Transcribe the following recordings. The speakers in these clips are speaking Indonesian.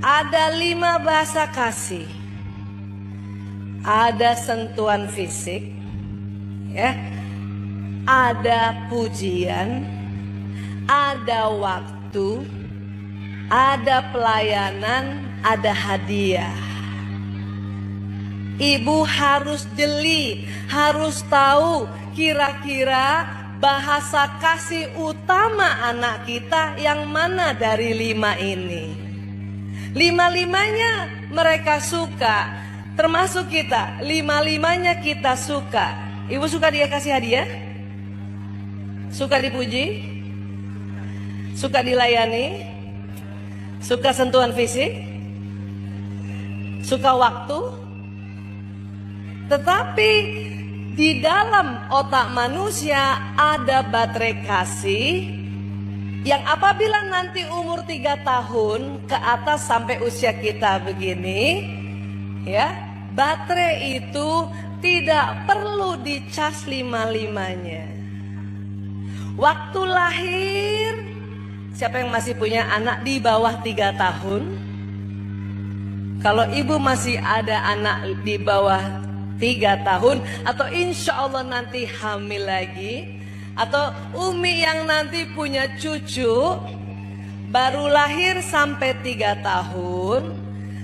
Ada 5 bahasa kasih. Ada sentuhan fisik, ya. Ada pujian, ada waktu, ada pelayanan, ada hadiah. Ibu harus jeli, harus tahu kira-kira bahasa kasih utama anak kita yang mana dari 5 ini. 5-5-nya mereka suka, termasuk kita. 5-5-nya kita suka. Ibu suka dia kasih hadiah? Suka dipuji? Suka dilayani? Suka sentuhan fisik? Suka waktu? Tetapi di dalam otak manusia ada baterai kasih yang apabila nanti umur 3 tahun ke atas sampai usia kita begini, ya, baterai itu tidak perlu dicas 5-5-nya. Waktu lahir, siapa yang masih punya anak di bawah 3 tahun? Kalau ibu masih ada anak di bawah 3 tahun, atau insya Allah nanti hamil lagi, atau Umi yang nanti punya cucu baru lahir sampai 3 tahun,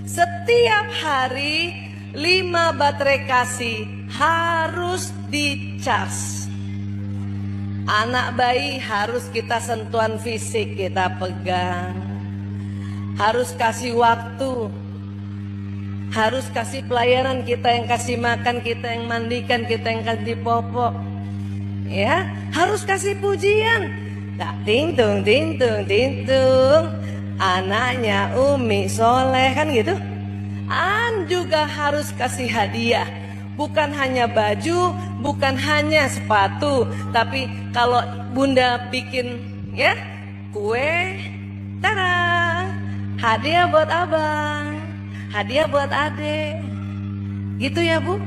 setiap hari 5 baterai kasih harus dicas. Anak bayi harus kita sentuhan fisik, kita pegang, harus kasih waktu, harus kasih pelayanan, kita yang kasih makan, kita yang mandikan, kita yang kasih popok, ya, harus kasih pujian. Tak tintung tintung tintung, anaknya Umi soleh, kan gitu. Juga harus kasih hadiah, bukan hanya baju, bukan hanya sepatu, tapi kalau bunda bikin, ya, kue, tada, hadiah buat abang, hadiah buat adek, gitu ya Bu.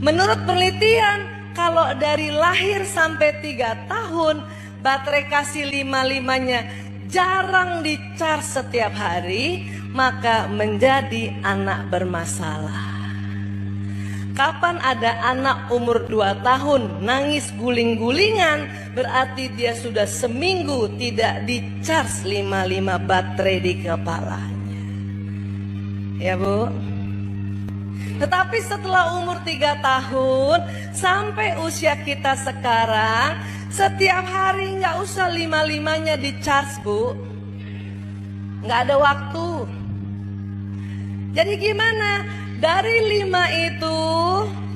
Menurut penelitian, kalau dari lahir sampai 3 tahun, baterai kasih 5-5-nya jarang dicas setiap hari, maka menjadi anak bermasalah. Kapan ada anak umur 2 tahun nangis guling-gulingan, berarti dia sudah seminggu tidak dicas 5-5 baterai di kepalanya. Ya Bu. Tetapi setelah umur 3 tahun sampai usia kita sekarang, setiap hari nggak usah 5-5-nya dicas Bu. Nggak ada waktu. Jadi gimana? Dari 5 itu,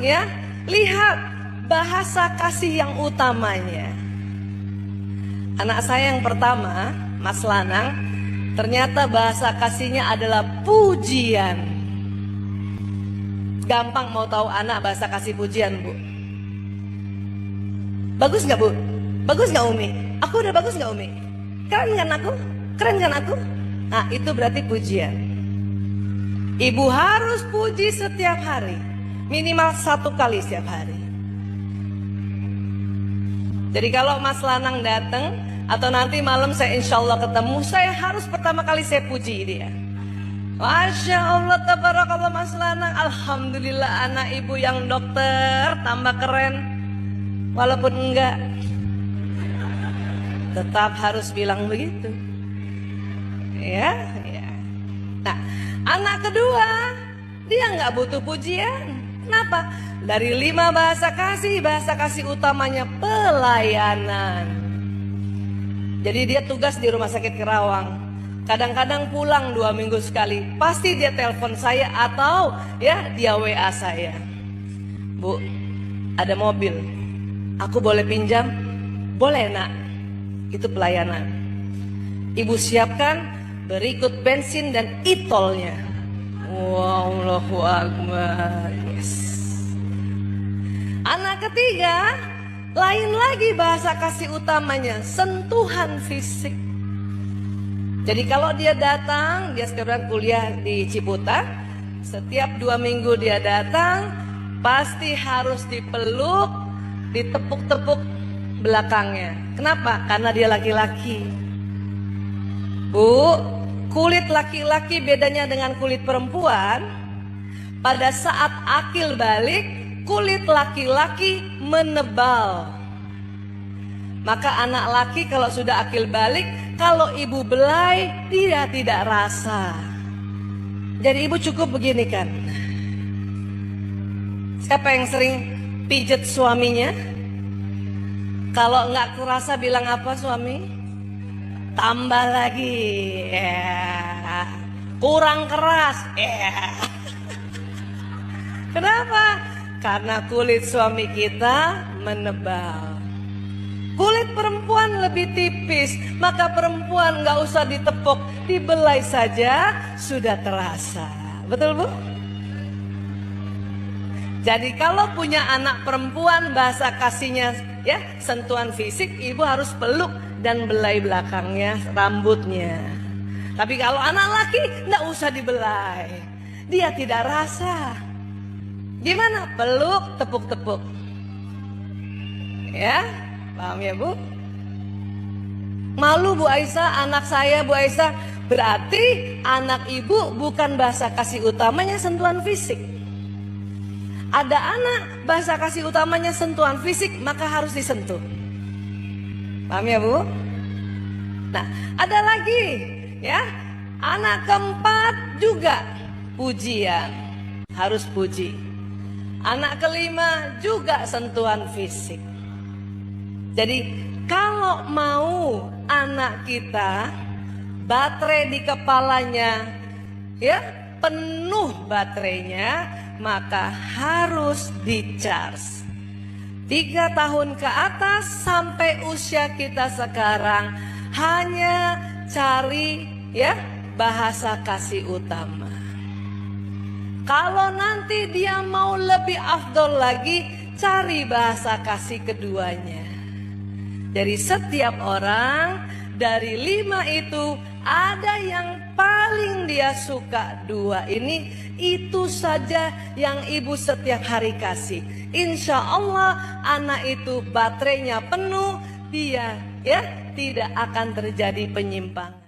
ya, lihat bahasa kasih yang utamanya. Anak saya yang pertama, Mas Lanang, ternyata bahasa kasihnya adalah pujian. Gampang mau tahu anak bahasa kasih pujian Bu? Bagus nggak Bu? Bagus nggak Umi? Aku udah bagus nggak Umi? Keren kan aku? Keren kan aku? Nah itu berarti pujian. Ibu harus puji setiap hari, minimal 1 kali setiap hari. Jadi kalau Mas Lanang datang, atau nanti malam saya insya Allah ketemu, saya harus pertama kali saya puji dia. Masya Allah, tabarakallah Mas Lanang, alhamdulillah anak ibu yang dokter tambah keren. Walaupun enggak, tetap harus bilang begitu. Ya, ya. Nah, anak kedua, dia nggak butuh pujian. Kenapa? Dari 5 bahasa kasih utamanya pelayanan. Jadi dia tugas di Rumah Sakit Kerawang. Kadang-kadang pulang 2 minggu sekali. Pasti dia telepon saya atau ya dia WA saya. Bu, ada mobil. Aku boleh pinjam? Boleh nak. Itu pelayanan. Ibu siapkan berikut bensin dan e-tolnya. Wow, Allahu Akbar. Yes. Anak ketiga, lain lagi bahasa kasih utamanya, sentuhan fisik. Jadi kalau dia datang, dia sekarang kuliah di Ciputa, setiap 2 minggu dia datang, pasti harus dipeluk, ditepuk-tepuk belakangnya. Kenapa? Karena dia laki-laki. Bu, kulit laki-laki bedanya dengan kulit perempuan. Pada saat akil balik, kulit laki-laki menebal. Maka anak laki kalau sudah akil balik, kalau ibu belai, dia tidak rasa. Jadi ibu cukup begini kan. Siapa yang sering pijet suaminya? Kalau nggak kerasa bilang apa suami? Tambah lagi. Kurang keras. Kenapa? Karena kulit suami kita menebal. Kulit perempuan lebih tipis, maka perempuan nggak usah ditepuk, dibelai saja sudah terasa. Betul Bu? Jadi kalau punya anak perempuan, bahasa kasihnya ya sentuhan fisik, ibu harus peluk dan belai belakangnya, rambutnya. Tapi kalau anak laki nggak usah dibelai, dia tidak rasa. Gimana? Peluk, tepuk-tepuk. Ya, paham ya Bu? Malu Bu Aisyah, anak saya Bu Aisyah, berarti anak ibu bukan bahasa kasih utamanya sentuhan fisik. Ada anak bahasa kasih utamanya sentuhan fisik, maka harus disentuh. Paham ya Bu? Nah, ada lagi ya, anak keempat juga pujian, harus puji. Anak kelima juga sentuhan fisik. Jadi kalau mau anak kita baterai di kepalanya ya penuh baterainya, maka harus di-charge. 3 tahun ke atas sampai usia kita sekarang hanya cari ya bahasa kasih utama. Kalau nanti dia mau lebih afdol lagi, cari bahasa kasih keduanya. Dari setiap orang, dari 5 itu ada yang paling dia suka 2 ini, itu saja yang ibu setiap hari kasih. Insya Allah anak itu baterainya penuh, dia ya tidak akan terjadi penyimpangan.